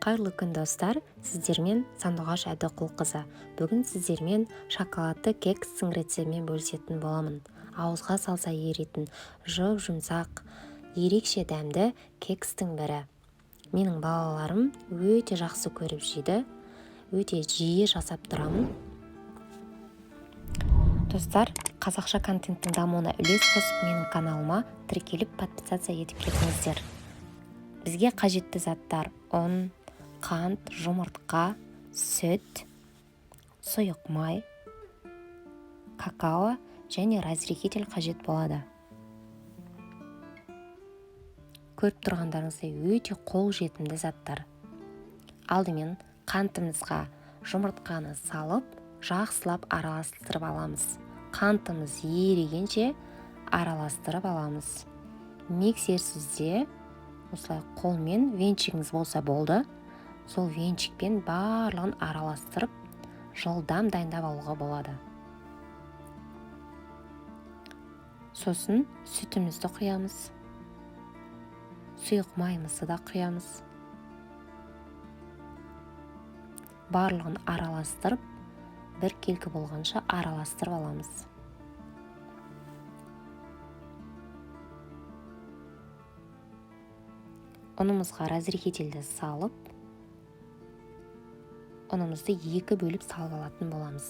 Қайырлы күн достар, сіздермен Сандуғаш Әбдіқұлқызы. Бүгін сіздермен шоколадты кекстің рецептімен бөлісетін боламын. Ауызға салса еритін, жұмсақ, ерекше дәмді кекстің бірі. Менің балаларым өте жақсы көріп жейді, өте жиі жасап тұрамын. Достар, қазақша контенттің дамуына үлес қосып, менің каналыма тіркеліп подписация етіп кетіңіздер. Бізге қажетті заттар: ұн, қант, жұмыртқа, сүт, сұйық май, какао және разрехитель қажет болады. Көріп тұрғандарыңыздай өте қолжетімді заттар. Алдымен қантымызға жұмыртқаны салып, жақсылап араластырып аламыз. Қантымыз ерігенше араластырып аламыз. Миксерсізде осылай қолмен венчигіңіз болса болды. Сол венчикпен барлығын араластырып, жылдам дайындап алуға болады. Сосын сүтімізді құямыз. Сұйық майымызды да құямыз. Барлығын араластырып, бір келкі болғанша араластырып аламыз. Ұнымызға разрехительді салып, ұнымызды 2 бөліп салып алатын боламыз.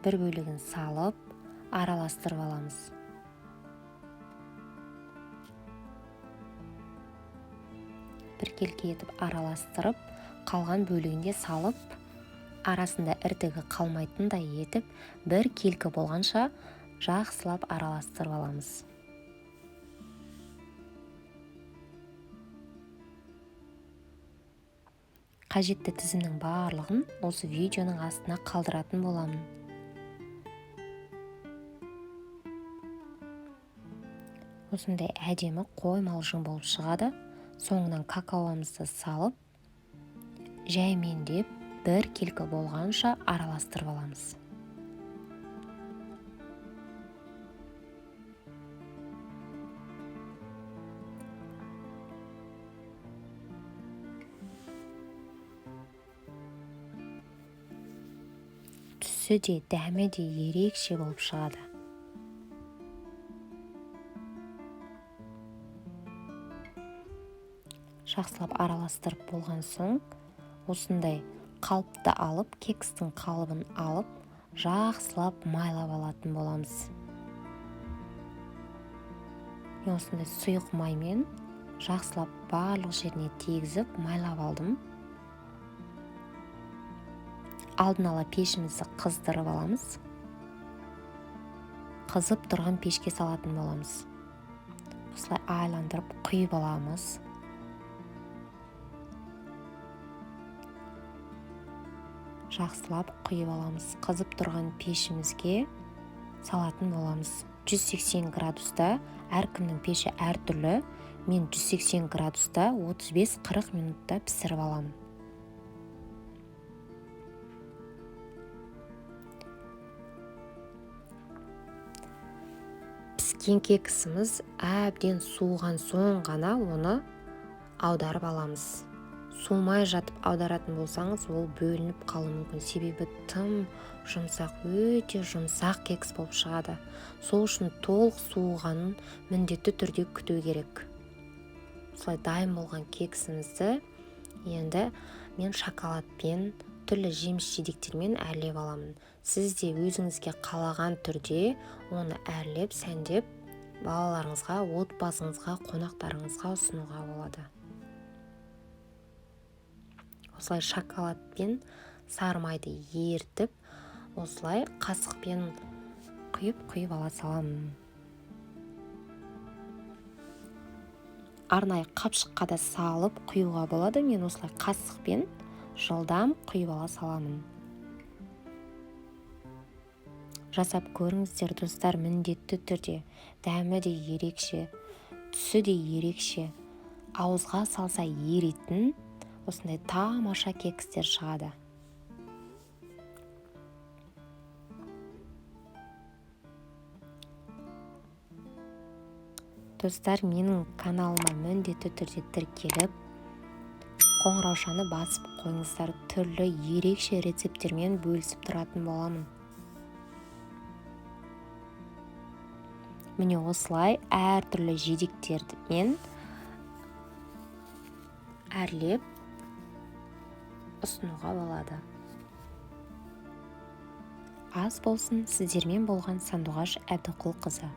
Бір бөлігін салып, араластырып аламыз. Бір келке етіп араластырып, қалған бөлігінде салып, арасында іртігі қалмайтындай етіп, бір келкі болғанша жақсылап араластырып аламыз. Қажетті тізімнің барлығын осы видеоның астына қалдыратын боламын. Осындай әдемі қоймалжың болып шығады. Соңынан какаомызды салып, жәймендеп бір келкі болғанша араластырып аламыз. Түсі де, дәмі де ерекше болып шығады. Жақсылап араластырып болған соң, осындай қалыпты алып, кекстің қалыбын алып, жақсылап майлап алатын боламыз. Осындай сұйық маймен жақсылап барлық жеріне тегізіп майлап алдым. Алдын ала пешімізді қыздырып аламыз. Қызып тұрған пешке салатын боламыз. Осылай айландырып құйып аламыз. Жақсылап құйып аламыз. Қызып тұрған пешімізге салатын боламыз. 180 градуста, әркімнің пеші әртүрлі. Мен 180 градуста 35-40 минутта пісіріп аламын. Піскен кексіміз әбден суыған соң ғана оны аударып аламыз. Суымай жатып аударатын болсаңыз, ол бөлініп қалуы мүмкін. Себебі тым жұмсақ, өте жұмсақ кекс болып шығады. Сол үшін толық суығанын міндетті түрде күту керек. Осылай дайын болған кексімізді енді мен шоколадпен, түрлі жеміс-жидектермен әрлеп аламын. Сіз де өзіңізге қалаған түрде оны әрлеп, сәндеп, балаларыңызға, отбасыңызға, қонақтарыңызға ұсынуға болады. Осылай шоколадпен сары майды ертіп, осылай қасықпен құйып ала саламын. Арнайы қапшыққа да салып құюға болады. Мен осылай қасықпен жылдам құйып ала саламын. Жасап көріңіздер достар, міндетті түрде. Дәмі де ерекше, түсі де ерекше, ауызға салса еритін осындай тамаша кекстер шығады. Достар, менің каналыма міндетті түрде тіркеліп, қоңыраушаны басып қойыңыздар. Түрлі ерекше рецепттермен бөлісіп тұратын боламын. Міне осылай әртүрлі жидектерді мен әрлеп ұсынуға болады. Ас болсын, сіздермен болған Сандуғаш Әбдіқұлқызы.